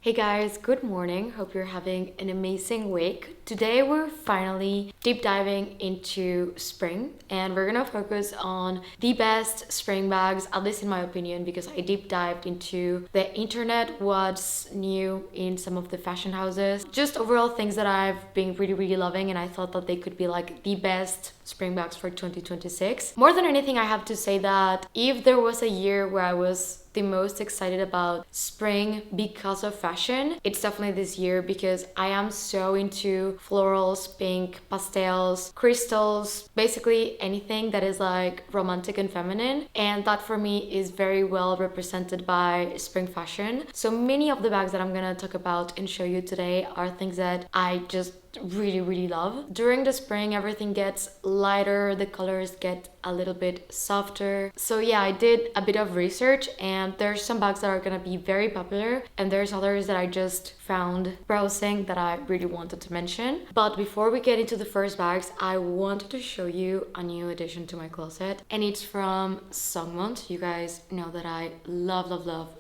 Hey guys, good morning. Hope you're having an amazing week. Today we're finally deep diving into spring and we're gonna focus on the best spring bags, at least in my opinion, because I deep dived into the internet, what's new in some of the fashion houses, just overall things that I've been really loving, and I thought that they could be like the best spring bags for 2026. More than anything, I have to say that if there was a year where I was the most excited about spring because of fashion, it's definitely this year, because I am so into florals, pink, pastels, crystals, basically anything that is like romantic and feminine, and that for me is very well represented by spring fashion. So many of the bags that I'm gonna talk about and show you today are things that I just really love. During the spring, everything gets lighter, the colors get a little bit softer. So yeah, I did a bit of research and there's some bags that are gonna be very popular and there's others that I just found browsing that I really wanted to mention. But before we get into the first bags, I wanted to show you a new addition to my closet, and it's from Songmont. You guys know that I love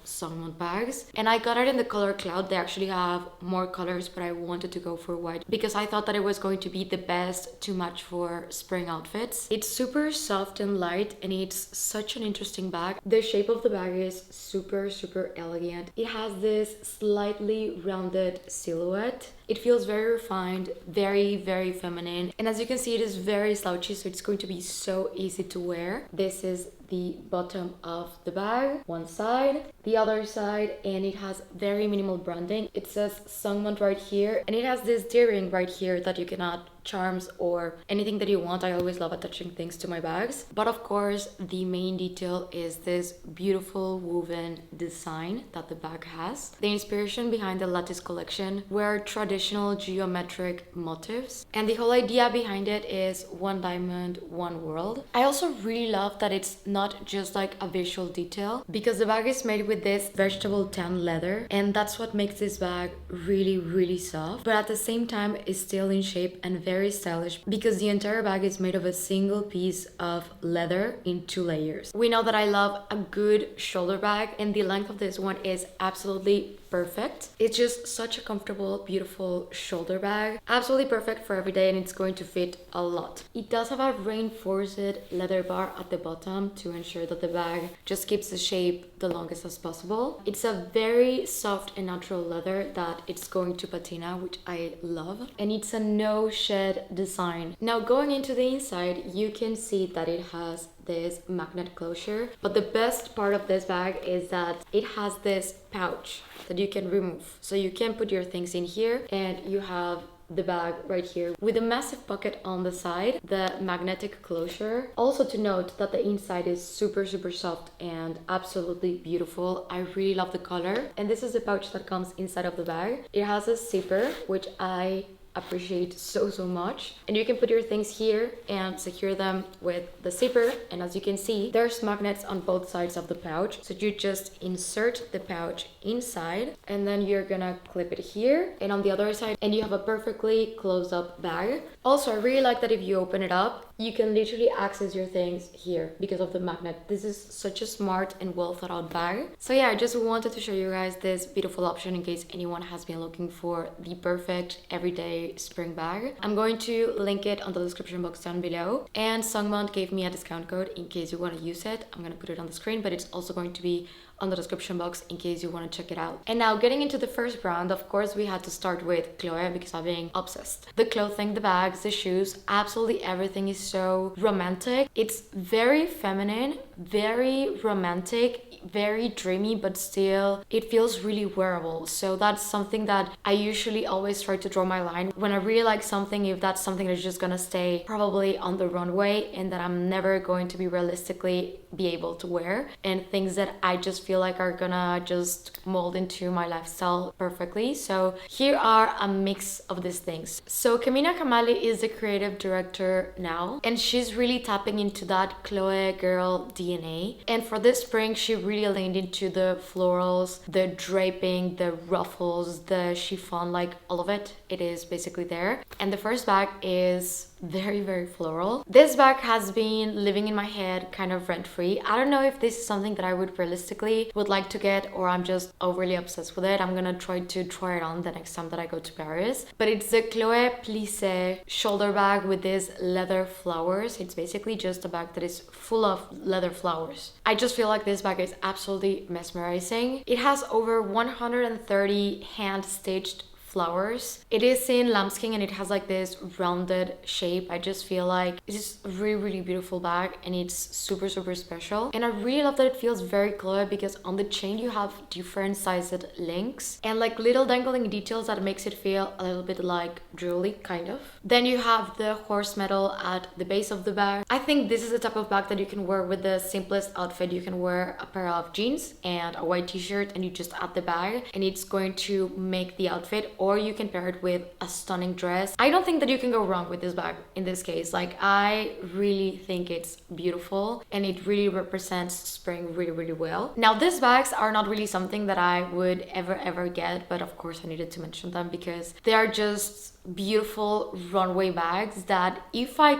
Songmont bags, and I got it in the color Cloud. They actually have more colors, but I wanted to go for white because I thought that it was going to be the best to match for spring outfits. It's super soft and light and it's such an interesting bag. The shape of the bag is super elegant. It has this slightly rounded silhouette. It feels very refined, very feminine, and as you can see, it is very slouchy, so it's going to be so easy to wear. This is the bottom of the bag, one side, the other side, and it has very minimal branding. It says Songmont right here, and it has this deer ring right here that you can add charms or anything that you want. I always love attaching things to my bags, but of course the main detail is this beautiful woven design that the bag has. The inspiration behind the lattice collection were traditional geometric motifs, and the whole idea behind it is one diamond, one world. I also really love that it's not just like a visual detail, because the bag is made with this vegetable tan leather, and that's what makes this bag really soft, but at the same time is still in shape and very stylish, because the entire bag is made of a single piece of leather in 2 layers. We know that I love a good shoulder bag, and the length of this one is absolutely perfect. It's just such a comfortable, beautiful shoulder bag. Absolutely perfect for every day, and it's going to fit a lot. It does have a reinforced leather bar at the bottom to ensure that the bag just keeps the shape the longest as possible. It's a very soft and natural leather that it's going to patina, which I love, and it's a no shed design. Now going into the inside, you can see that it has this magnet closure, but the best part of this bag is that it has this pouch that you can remove, so you can put your things in here and you have the bag right here with a massive pocket on the side, the magnetic closure. Also to note that the inside is super soft and absolutely beautiful. I really love the color, and this is the pouch that comes inside of the bag. It has a zipper, which I appreciate so much, and you can put your things here and secure them with the zipper, and as you can see, there's magnets on both sides of the pouch, so you just insert the pouch inside and then you're gonna clip it here and on the other side, and you have a perfectly closed up bag. Also, I really like that if you open it up, you can literally access your things here because of the magnet. This is such a smart and well thought out bag. So yeah, I just wanted to show you guys this beautiful option in case anyone has been looking for the perfect everyday spring bag. I'm going to link it on the description box down below, and Songmont gave me a discount code in case you want to use it. I'm going to put it on the screen, but it's also going to be on the description box in case you want to check it out. And now getting into the first brand, of course we had to start with Chloé because I'm being obsessed. The clothing, the bags, the shoes, absolutely everything is so romantic. It's very feminine, very romantic, very dreamy, but still it feels really wearable. So that's something that I usually always try to draw my line when I really like something, if that's something that's just gonna stay probably on the runway and that I'm never going to be realistically be able to wear, and things that I just feel like are gonna just mold into my lifestyle perfectly. So here are a mix of these things. So Camina Kamali is the creative director now, and she's really tapping into that Chloé girl DNA, and for this spring she really leaned into the florals, the draping, the ruffles, the chiffon, like all of it. It is basically there. And the first bag is very, very floral. This bag has been living in my head kind of rent-free. I don't know if this is something that I would realistically would like to get, or I'm just overly obsessed with it. I'm gonna try to try it on the next time that I go to Paris. But it's the Chloé Plissé shoulder bag with these leather flowers. It's basically just a bag that is full of leather flowers. I just feel like this bag is absolutely mesmerizing. It has over 130 hand-stitched flowers. It is in lambskin and it has like this rounded shape. I just feel like it's a really beautiful bag, and it's super special. And I really love that it feels very Chloé, because on the chain you have different sized links and like little dangling details that makes it feel a little bit like jewelry kind of. Then you have the horse metal at the base of the bag. I think this is the type of bag that you can wear with the simplest outfit. You can wear a pair of jeans and a white t-shirt and you just add the bag and it's going to make the outfit, or you can pair it with a stunning dress. I don't think that you can go wrong with this bag in this case. Like, I really think it's beautiful and it really represents spring really well. Now, these bags are not really something that I would ever get, but of course I needed to mention them because they are just beautiful runway bags that if I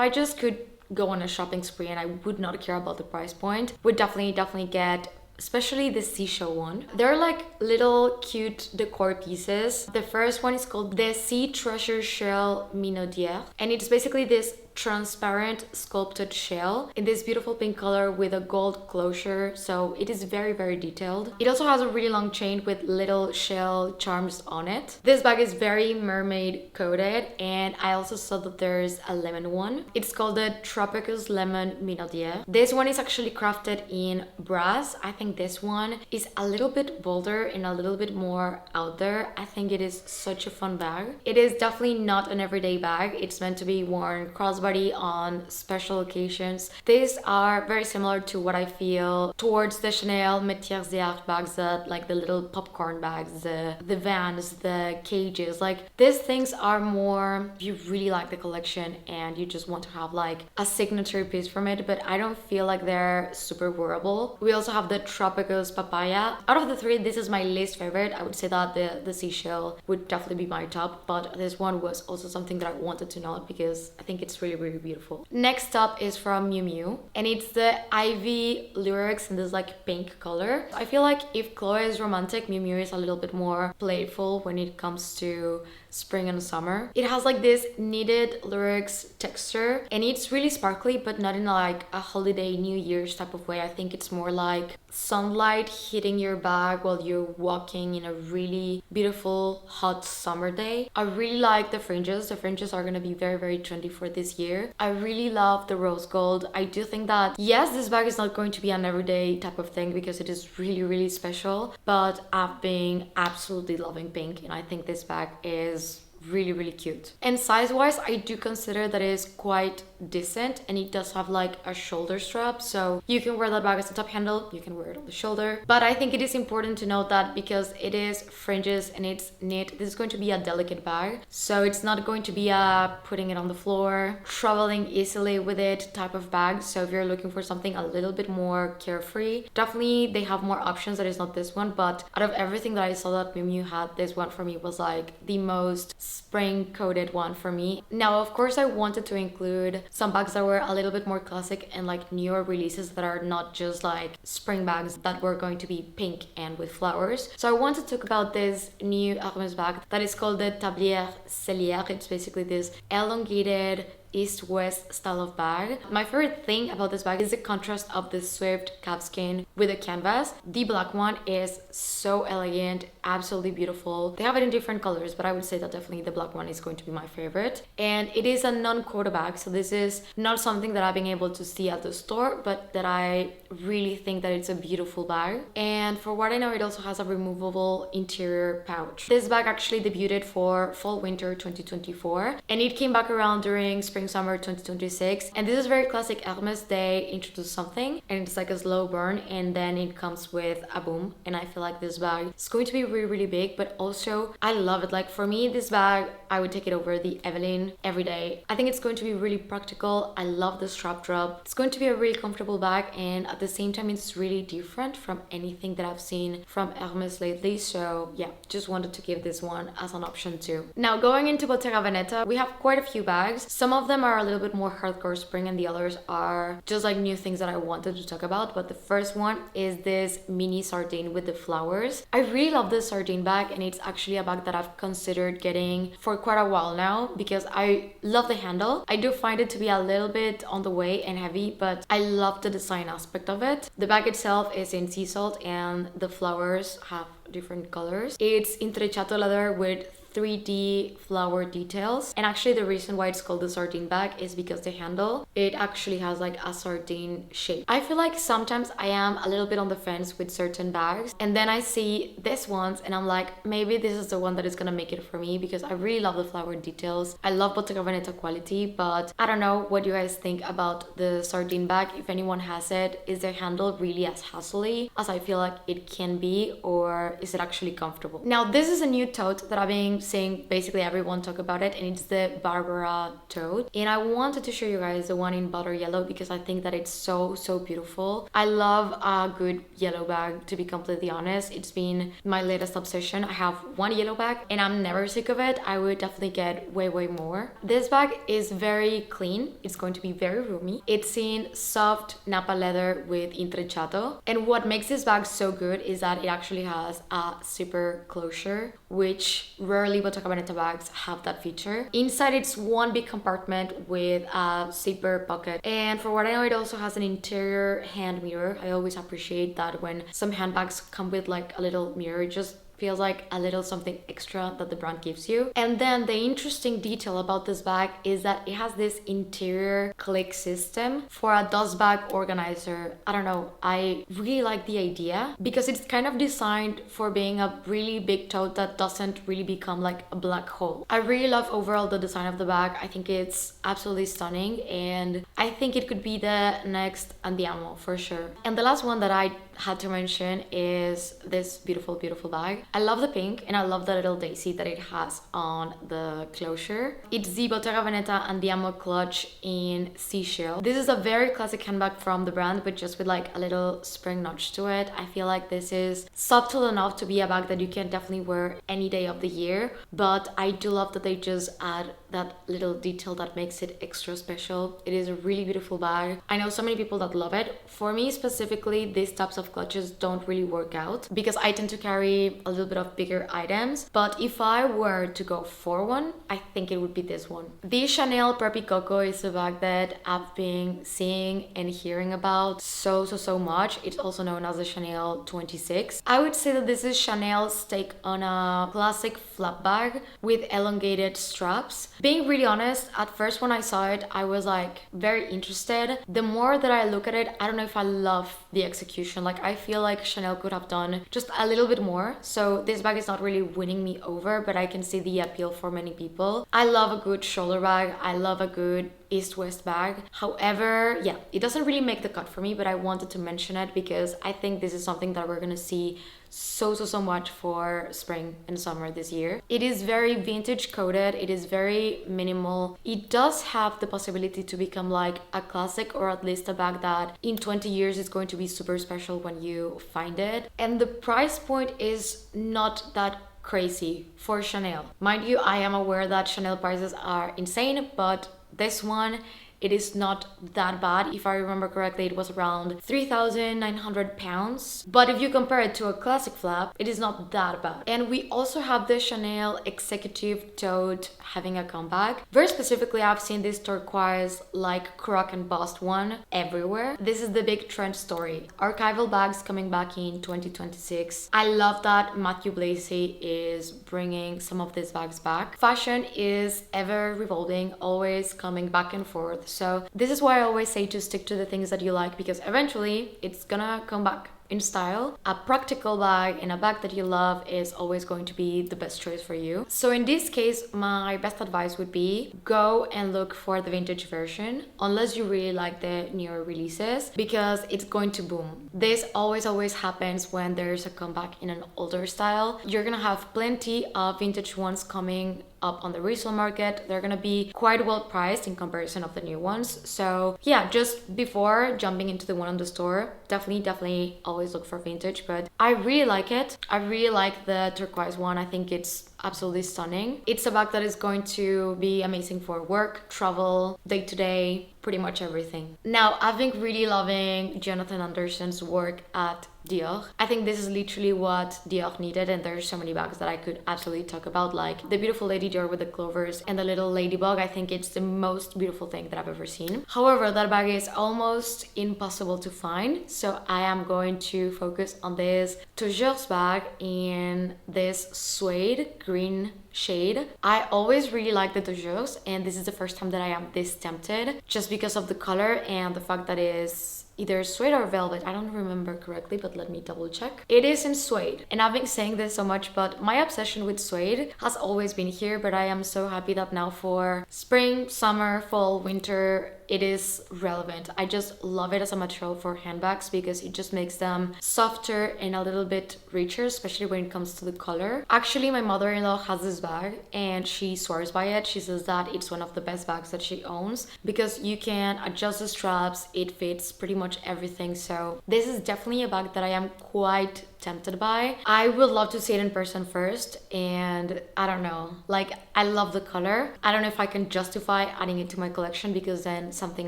just could go on a shopping spree and I would not care about the price point, would definitely get, especially the seashell one. They're like little cute decor pieces. The first one is called the Sea Treasure Shell Minaudières, and it's basically this transparent sculpted shell in this beautiful pink color with a gold closure, so it is very detailed. It also has a really long chain with little shell charms on it. This bag is very mermaid coated, and I also saw that there's a lemon one. It's called the Tropicus Lemon Minaudière. This one is actually crafted in brass. I think this one is a little bit bolder and a little bit more out there. I think it is such a fun bag. It is definitely not an everyday bag. It's meant to be worn crossbody on special occasions. These are very similar to what I feel towards the Chanel Métiers d'Art bags, that like the little popcorn bags, the Vans, the cages. Like, these things are more, you really like the collection and you just want to have like a signature piece from it, but I don't feel like they're super wearable. We also have the Tropicus Papaya. Out of the three, this is my least favorite. I would say that the seashell would definitely be my top, but this one was also something that I wanted to note because I think it's really beautiful. Next up is from Miu Miu, and it's the Ivy Lurex in this like pink color. I feel like if Chloé is romantic, Miu Miu is a little bit more playful when it comes to spring and summer. It has like this knitted lurex texture and it's really sparkly, but not in like a holiday New Year's type of way. I think it's more like sunlight hitting your bag while you're walking in a really beautiful hot summer day. I really like the fringes. The fringes are gonna be very trendy for this year. I really love the rose gold. I do think that yes, this bag is not going to be an everyday type of thing because it is really special, but I've been absolutely loving pink and I think this bag is really cute. And size wise, I do consider that it is quite decent, and it does have like a shoulder strap, so you can wear that bag as a top handle, you can wear it on the shoulder. But I think it is important to note that because it is fringes and it's knit, this is going to be a delicate bag, so it's not going to be a putting it on the floor, traveling easily with it type of bag. So if you're looking for something a little bit more carefree, definitely they have more options. That is not this one, but out of everything that I saw that Miu Miu had, this one for me was like the most spring coated one for me. Now, of course, I wanted to include some bags that were a little bit more classic and like newer releases that are not just like spring bags that were going to be pink and with flowers. So I want to talk about this new Hermès bag that is called the Tablier Sellier. It's basically this elongated east-west style of bag. My favorite thing about this bag is the contrast of the swift calfskin with the canvas. The black one is so elegant, absolutely beautiful. They have it in different colors, but I would say that definitely the black one is going to be my favorite. And it is a non-quota bag, so this is not something that I've been able to see at the store, but that I really think that it's a beautiful bag. And for what I know, it also has a removable interior pouch. This bag actually debuted for fall winter 2024, and it came back around during spring spring summer 2026, and this is very classic Hermès. They introduce something and it's like a slow burn and then it comes with a boom, and I feel like this bag is going to be really big, but also I love it. Like for me, this bag, I would take it over the Evelyn every day. I think it's going to be really practical. I love the strap drop. It's going to be a really comfortable bag, and at the same time it's really different from anything that I've seen from Hermès lately. So yeah, just wanted to give this one as an option too. Now going into Bottega Veneta, we have quite a few bags. Some of them are a little bit more hardcore spring and the others are just like new things that I wanted to talk about. But the first one is this mini sardine with the flowers. I really love this sardine bag, and it's actually a bag that I've considered getting for quite a while now because I love the handle. I do find it to be a little bit on the way and heavy, but I love the design aspect of it. The bag itself is in sea salt and the flowers have different colors. It's intrecciato leather with 3D flower details, and actually the reason why it's called the sardine bag is because the handle, it actually has like a sardine shape. I feel like sometimes I am a little bit on the fence with certain bags, and then I see this ones and I'm like, maybe this is the one that is gonna make it for me because I really love the flower details. I love Bottega Veneta quality, but I don't know what you guys think about the sardine bag. If anyone has it, is the handle really as hassly as I feel like it can be, or is it actually comfortable? Now this is a new tote that I've been seeing basically everyone talk about it, and it's the Barbara Tote, and I wanted to show you guys the one in butter yellow because I think that it's so beautiful. I love a good yellow bag, to be completely honest. It's been my latest obsession. I have one yellow bag and I'm never sick of it. I would definitely get way more. This bag is very clean. It's going to be very roomy. It's in soft Napa leather with intrecciato, and what makes this bag so good is that it actually has a zipper closure, which rarely Bottega Veneta bags have that feature. Inside it's one big compartment with a zipper pocket, and for what I know it also has an interior hand mirror. I always appreciate that when some handbags come with like a little mirror. It just feels like a little something extra that the brand gives you. And then the interesting detail about this bag is that it has this interior click system for a dust bag organizer. I don't know, I really like the idea because it's kind of designed for being a really big tote that doesn't really become like a black hole. I really love overall the design of the bag. I think it's absolutely stunning, and I think it could be the next Andiamo for sure. And the last one that I had to mention is this beautiful bag. I love the pink and I love the little daisy that it has on the closure. It's the Bottega Veneta Andiamo Clutch in seashell. This is a very classic handbag from the brand, but just with like a little spring notch to it. I feel like this is subtle enough to be a bag that you can definitely wear any day of the year, but I do love that they just add that little detail that makes it extra special. It is a really beautiful bag. I know so many people that love it. For me specifically, these types of clutches don't really work out because I tend to carry a little bit of bigger items, but if I were to go for one, I think it would be this one. The Chanel Preppy Coco is a bag that I've been seeing and hearing about so much. It's also known as the Chanel 26. I would say that this is Chanel's take on a classic flap bag with elongated straps. Being really honest, at first when I saw it, I was like very interested. The more that I look at it, I don't know if I love the execution. Like I feel like Chanel could have done just a little bit more. So this bag is not really winning me over, but I can see the appeal for many people. I love a good shoulder bag. I love a good east-west bag. However, yeah, it doesn't really make the cut for me, but I wanted to mention it because I think this is something that we're gonna see so much for spring and summer this year. It is very vintage coated. It is very minimal. It does have the possibility to become like a classic, or at least a bag that in 20 years is going to be super special when you find it. And the price point is not that crazy for Chanel. Mind you, I am aware that Chanel prices are insane, but this one, it is not that bad. If I remember correctly, it was around 3,900 pounds. But if you compare it to a classic flap, it is not that bad. And we also have the Chanel Executive Tote having a comeback. Very specifically, I've seen this turquoise like croc and bust one everywhere. This is the big trend story. Archival bags coming back in 2026. I love that Matthew Blasey is bringing some of these bags back. Fashion is ever revolving, always coming back and forth. So this is why I always say to stick to the things that you like, because eventually it's gonna come back in style, a practical bag and a bag that you love is always going to be the best choice for you. So in this case, my best advice would be go and look for the vintage version, unless you really like the newer releases, because it's going to boom. This always happens when there's a comeback in an older style. You're gonna have plenty of vintage ones coming up on the resale market. They're gonna be quite well priced in comparison of the new ones. So yeah, just before jumping into the one on the store, definitely always look for vintage. But I really like it. I really like the turquoise one. I think it's absolutely stunning. It's a bag that is going to be amazing for work, travel, day-to-day, pretty much everything. Now, I've been really loving Jonathan Anderson's work at Dior. I think this is literally what Dior needed, and there's so many bags that I could absolutely talk about, like the beautiful Lady Dior with the clovers and the little ladybug. I think it's the most beautiful thing that I've ever seen. However, that bag is almost impossible to find, so I am going to focus on this Toujours bag in this suede green shade. I always really like the Toujours, and this is the first time that I am this tempted, just because of the color and the fact that it is either suede or velvet. I don't remember correctly, but let me double check. It is in suede, and I've been saying this so much, but my obsession with suede has always been here. But I am so happy that now for spring, summer, fall, winter, it is relevant. I just love it as a material for handbags because it just makes them softer and a little bit richer, especially when it comes to the color. Actually, my mother-in-law has this bag and she swears by it. She says that it's one of the best bags that she owns because you can adjust the straps, it fits pretty much everything. So this is definitely a bag that I am quite tempted by. I would love to see it in person first, and I don't know, like, I love the color. I don't know if I can justify adding it to my collection because then something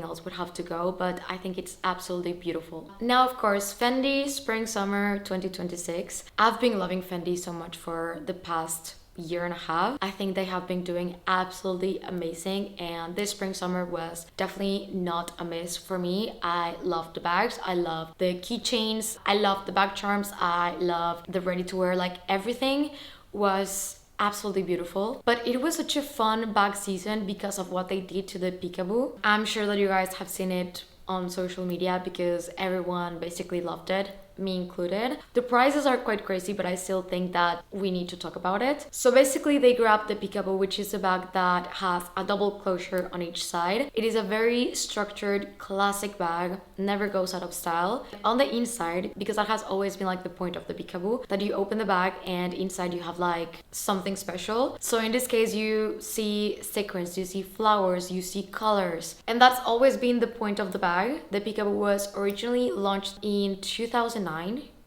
else would have to go, but I think it's absolutely beautiful. Now, of course, Fendi Spring Summer 2026. I've been loving Fendi so much for the past year and a half. I think they have been doing absolutely amazing, and this spring summer was definitely not a miss for me. I love the bags, I love the keychains, I love the bag charms, I love the ready to wear, like everything was absolutely beautiful. But it was such a fun bag season because of what they did to the Peekaboo. I'm sure that you guys have seen it on social media because everyone basically loved it, me included. The prices are quite crazy, but I still think that we need to talk about it. So basically they grabbed the Peekaboo, which is a bag that has a double closure on each side. It is a very structured classic bag, never goes out of style. On the inside, because that has always been like the point of the Peekaboo, that you open the bag and inside you have like something special. So in this case you see sequins, you see flowers, you see colors, and that's always been the point of the bag. The Peekaboo was originally launched in 2009,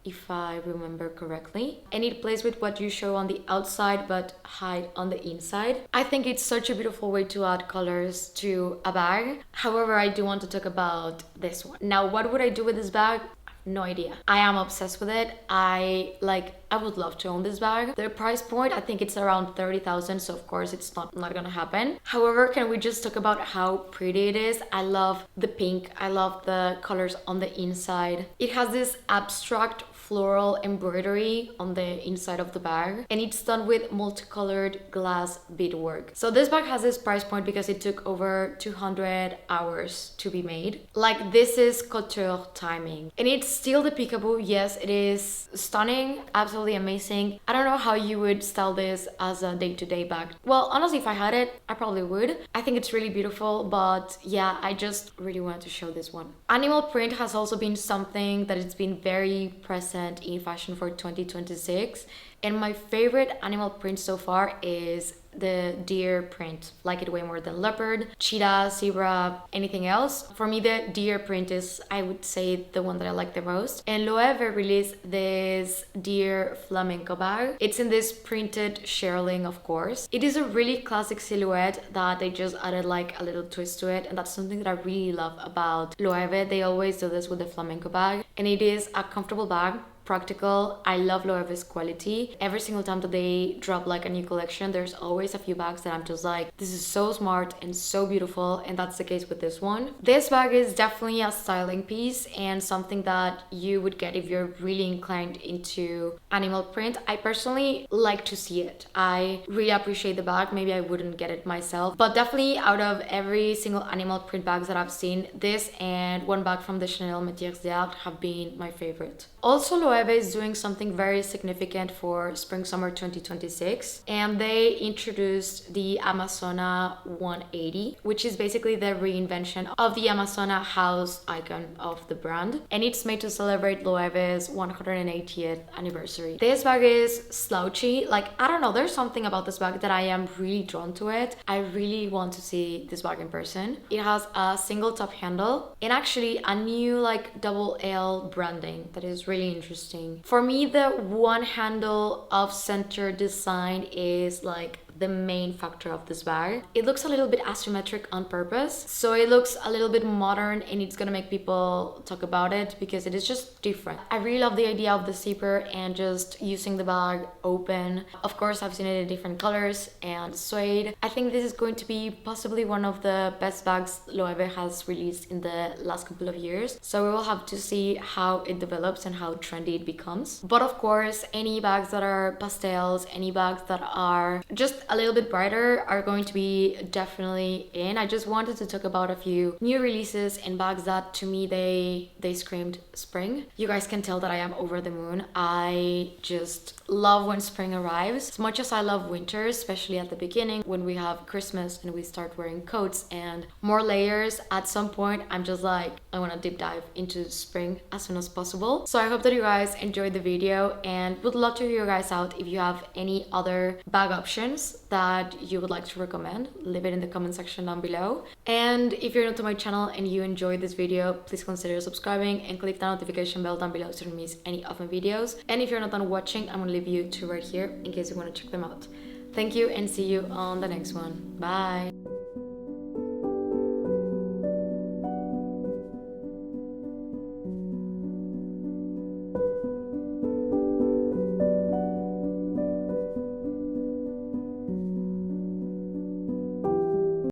if I remember correctly, and it plays with what you show on the outside but hide on the inside. I think it's such a beautiful way to add colors to a bag. However, I do want to talk about this one. Now, what would I do with this bag? No idea. I am obsessed with it. I would love to own this bag. The price point, I think it's around 30,000, so of course it's not gonna happen. However, can we just talk about how pretty it is? I love the pink. I love the colors on the inside. It has this abstract floral embroidery on the inside of the bag, and it's done with multicolored glass beadwork. So this bag has this price point because it took over 200 hours to be made. Like, this is couture timing, and it's still the Peekaboo. Yes, it is stunning, absolutely amazing. I don't know how you would style this as a day-to-day bag. Well, honestly, if I had it, I probably would. I think it's really beautiful, but yeah, I just really wanted to show this one. Animal print has also been something that has been very present in fashion for 2026, and my favorite animal print so far is the deer print. Like it way more than leopard, cheetah, zebra, anything else. For me, the deer print is, I would say, the one that I like the most. And Loewe released this Deer Flamenco bag. It's in this printed shearling, of course. It is a really classic silhouette that they just added like a little twist to it, and that's something that I really love about Loewe. They always do this with the flamenco bag, and it is a comfortable bag, practical. I love Loewe's quality. Every single time that they drop like a new collection, there's always a few bags that I'm just like, this is so smart and so beautiful, and that's the case with this one. This bag is definitely a styling piece and something that you would get if you're really inclined into animal print. I personally like to see it. I really appreciate the bag. Maybe I wouldn't get it myself, but definitely out of every single animal print bags that I've seen, this and one bag from the Chanel Métiers d'Art have been my favorite. Also, Loewe is doing something very significant for spring summer 2026, and they introduced the Amazona 180, which is basically the reinvention of the Amazona house icon of the brand, and it's made to celebrate Loewe's 180th anniversary. This bag is slouchy. Like, I don't know, there's something about this bag that I am really drawn to it. I really want to see this bag in person. It has a single top handle and actually a new like double L branding that is really interesting. For me, the one handle off center design is like the main factor of this bag. It looks a little bit asymmetric on purpose, so it looks a little bit modern, and it's gonna make people talk about it because it is just different. I really love the idea of the zipper and just using the bag open. Of course, I've seen it in different colors and suede. I think this is going to be possibly one of the best bags Loewe has released in the last couple of years, so we will have to see how it develops and how trendy it becomes. But of course, any bags that are pastels, any bags that are just a little bit brighter are going to be definitely in. I just wanted to talk about a few new releases and bags that to me they screamed spring. You guys can tell that I am over the moon. I just love when spring arrives. As much as I love winter, especially at the beginning when we have Christmas and we start wearing coats and more layers, at some point I'm just like, I want to deep dive into spring as soon as possible. So I hope that you guys enjoyed the video and would love to hear you guys out. If you have any other bag options that you would like to recommend, leave it in the comment section down below. And if you're new to my channel and you enjoyed this video, please consider subscribing and click the notification bell down below so you don't miss any of my videos. And if you're not done watching, I'm gonna leave you to right here in case you want to check them out. Thank you and see you on the next one. Bye.